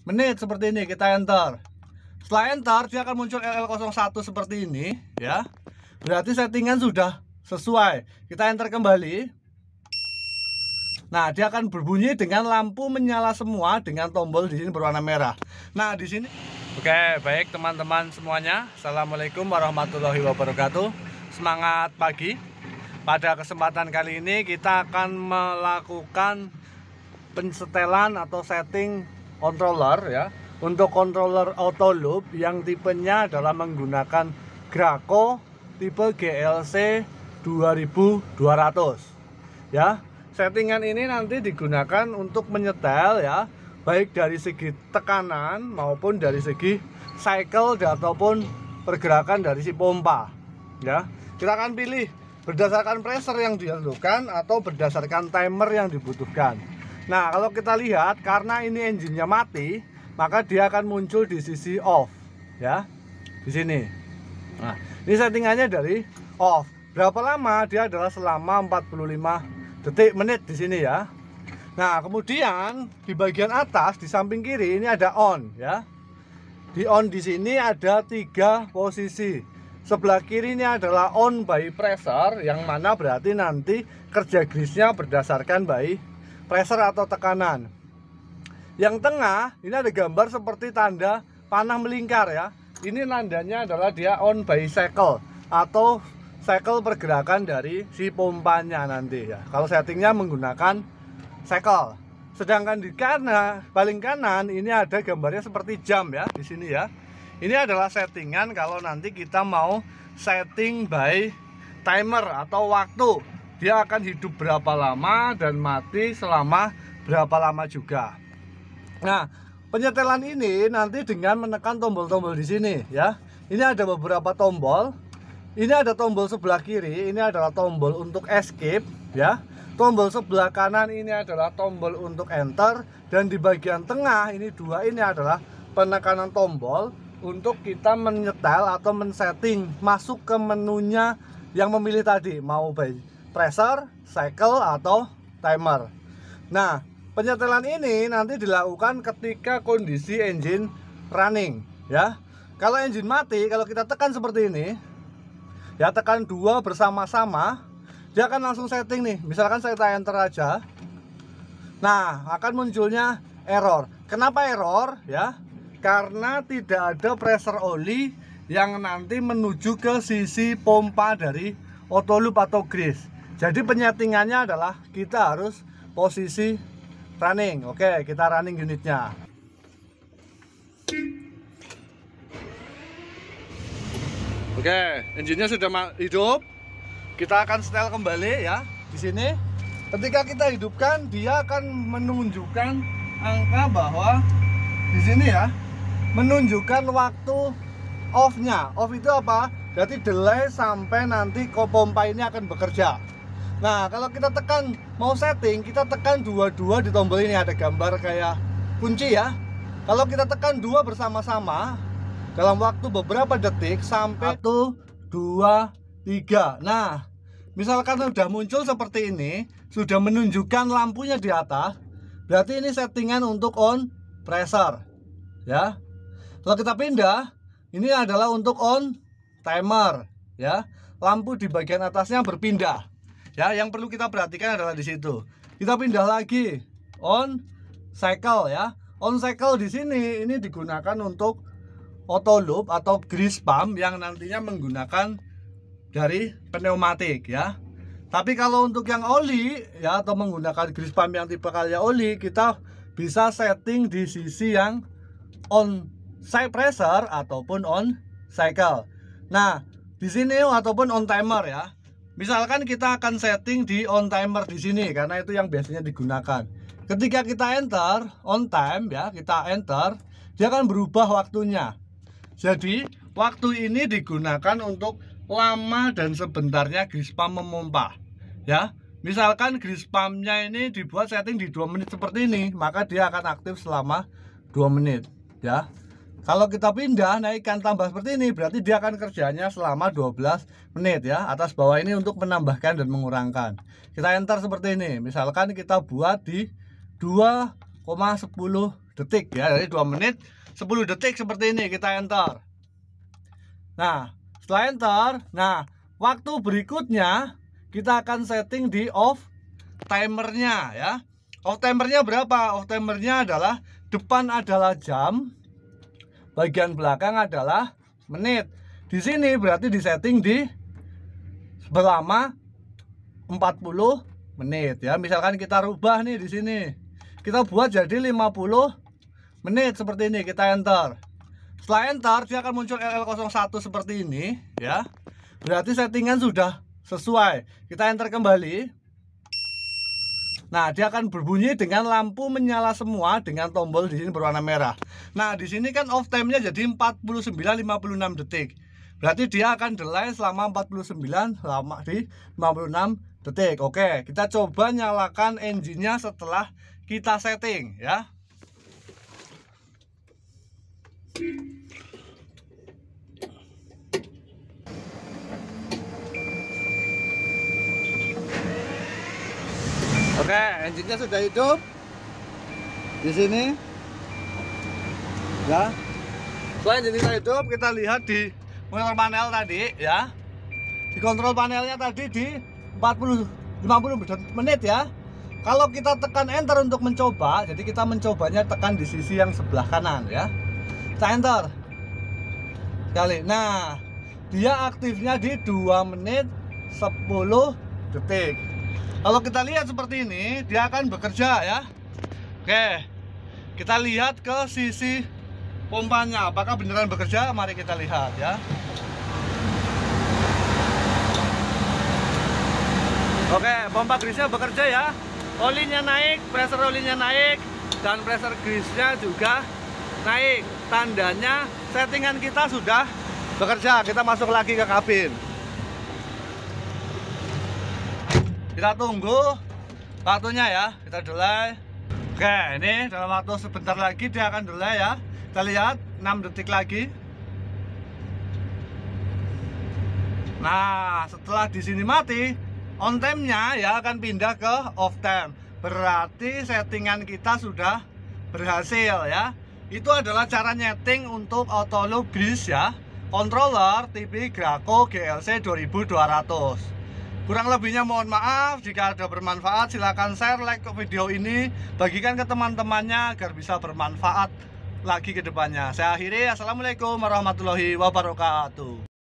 menit seperti ini, kita enter. Setelah enter dia akan muncul LL01 seperti ini ya. Berarti settingan sudah sesuai. Kita enter kembali. Nah, dia akan berbunyi dengan lampu menyala semua dengan tombol di sini berwarna merah. Nah, di sini. Oke, baik teman-teman semuanya. Assalamualaikum warahmatullahi wabarakatuh. Semangat pagi. Pada kesempatan kali ini kita akan melakukan pensetelan atau setting controller ya. Untuk controller auto loop yang tipenya adalah menggunakan Graco tipe GLC 2200 ya. Settingan ini nanti digunakan untuk menyetel ya, baik dari segi tekanan maupun dari segi cycle ataupun pergerakan dari si pompa ya. Kita akan pilih berdasarkan pressure yang dibutuhkan atau berdasarkan timer yang dibutuhkan. Nah, kalau kita lihat karena ini engine-nya mati, maka dia akan muncul di sisi off ya, di sini. Nah, ini settingannya dari off. Berapa lama? Dia adalah selama 45 detik menit di sini ya. Nah, kemudian di bagian atas di samping kiri ini ada on ya. Di on di sini ada 3 posisi. Sebelah kiri ini adalah on by pressure, yang mana berarti nanti kerja grease-nya berdasarkan by pressure atau tekanan. Yang tengah ini ada gambar seperti tanda panah melingkar ya. Ini tandanya adalah dia on by cycle atau cycle pergerakan dari si pompanya nanti ya. Kalau settingnya menggunakan cycle. Sedangkan di kanan, paling kanan ini ada gambarnya seperti jam ya di sini ya. Ini adalah settingan kalau nanti kita mau setting by timer atau waktu. Dia akan hidup berapa lama dan mati selama berapa lama juga. Nah, penyetelan ini nanti dengan menekan tombol-tombol di sini ya. Ini ada beberapa tombol. Ini ada tombol sebelah kiri, ini adalah tombol untuk escape ya. Tombol sebelah kanan ini adalah tombol untuk enter, dan di bagian tengah ini dua ini adalah penekanan tombol untuk kita menyetel atau men-setting masuk ke menunya yang memilih tadi, mau by pressure, cycle atau timer. Nah, penyetelan ini nanti dilakukan ketika kondisi engine running ya. Kalau engine mati, kalau kita tekan seperti ini ya, tekan 2 bersama-sama, dia akan langsung setting nih. Misalkan saya enter aja. Nah, akan munculnya error. Kenapa error ya? Karena tidak ada pressure oli yang nanti menuju ke sisi pompa dari auto loop atau grease. Jadi penyetingannya adalah kita harus posisi running. Oke, kita running unitnya. Oke, engine-nya sudah hidup. Kita akan setel kembali ya di sini. Ketika kita hidupkan, dia akan menunjukkan angka bahwa di sini ya, menunjukkan waktu off-nya. Off itu apa? Berarti delay sampai nanti pompa ini akan bekerja. Nah, kalau kita tekan mau setting, kita tekan 22 di tombol ini, ada gambar kayak kunci ya. Kalau kita tekan 2 bersama-sama dalam waktu beberapa detik sampai 1, 2, 3. Nah, misalkan sudah muncul seperti ini, sudah menunjukkan lampunya di atas, berarti ini settingan untuk on pressure ya. Kalau kita pindah, ini adalah untuk on timer ya. Lampu di bagian atasnya berpindah ya. Yang perlu kita perhatikan adalah di situ. Kita pindah lagi on cycle ya. On cycle di sini ini digunakan untuk auto loop atau grease pump yang nantinya menggunakan dari pneumatik ya. Tapi kalau untuk yang oli ya, atau menggunakan grease pump yang tipe kayak oli, kita bisa setting di sisi yang on side pressure ataupun on cycle. Nah, di sini ataupun on timer ya. Misalkan kita akan setting di on timer di sini karena itu yang biasanya digunakan. Ketika kita enter on time ya, kita enter, dia akan berubah waktunya. Jadi, waktu ini digunakan untuk lama dan sebentarnya grease pump memompa ya. Misalkan grease pumpnya ini dibuat setting di 2 menit seperti ini, maka dia akan aktif selama 2 menit ya. Kalau kita pindah naikkan tambah seperti ini, berarti dia akan kerjanya selama 12 menit ya. Atas bawah ini untuk menambahkan dan mengurangkan. Kita enter seperti ini. Misalkan kita buat di 2,10 detik ya, dari 2 menit 10 detik seperti ini, kita enter. Nah, setelah enter, nah waktu berikutnya kita akan setting di off timernya ya. Off timernya berapa? Off timernya adalah depan adalah jam, bagian belakang adalah menit. Di sini berarti disetting di selama 40 menit ya. Misalkan kita rubah nih di sini. Kita buat jadi 50 menit seperti ini, kita enter. Setelah enter dia akan muncul LL01 seperti ini ya. Berarti settingan sudah sesuai. Kita enter kembali. Nah, dia akan berbunyi dengan lampu menyala semua dengan tombol di sini berwarna merah. Nah, di sini kan off time-nya jadi 49,56 detik. Berarti dia akan delay selama 49 lama di 56 detik. Oke, kita coba nyalakan engine-nya setelah kita setting ya. Oke, engine-nya sudah hidup di sini ya. Setelah engine-nya hidup, kita lihat di kontrol panel tadi ya. Di kontrol panelnya tadi di 50 menit ya. Kalau kita tekan enter untuk mencoba, jadi kita mencobanya tekan di sisi yang sebelah kanan ya. Kita enter sekali. Nah, dia aktifnya di 2 menit 10 detik. Kalau kita lihat seperti ini, dia akan bekerja ya. Oke, kita lihat ke sisi pompanya, apakah beneran bekerja? Mari kita lihat ya. Oke, pompa grease-nya bekerja ya. Olinya naik, pressure olinya naik, dan pressure grease-nya juga naik. Tandanya settingan kita sudah bekerja. Kita masuk lagi ke kabin. Kita tunggu waktunya ya, kita delay. Oke, ini dalam waktu sebentar lagi dia akan delay ya. Kita lihat 6 detik lagi. Nah, setelah di sini mati, on time-nya ya akan pindah ke off time. Berarti settingan kita sudah berhasil ya. Itu adalah cara nyeting untuk auto loop grease ya. Controller TV Graco GLC 2200. Kurang lebihnya mohon maaf. Jika ada bermanfaat, silahkan share, like ke video ini, bagikan ke teman-temannya agar bisa bermanfaat lagi ke depannya. Saya akhiri, assalamualaikum warahmatullahi wabarakatuh.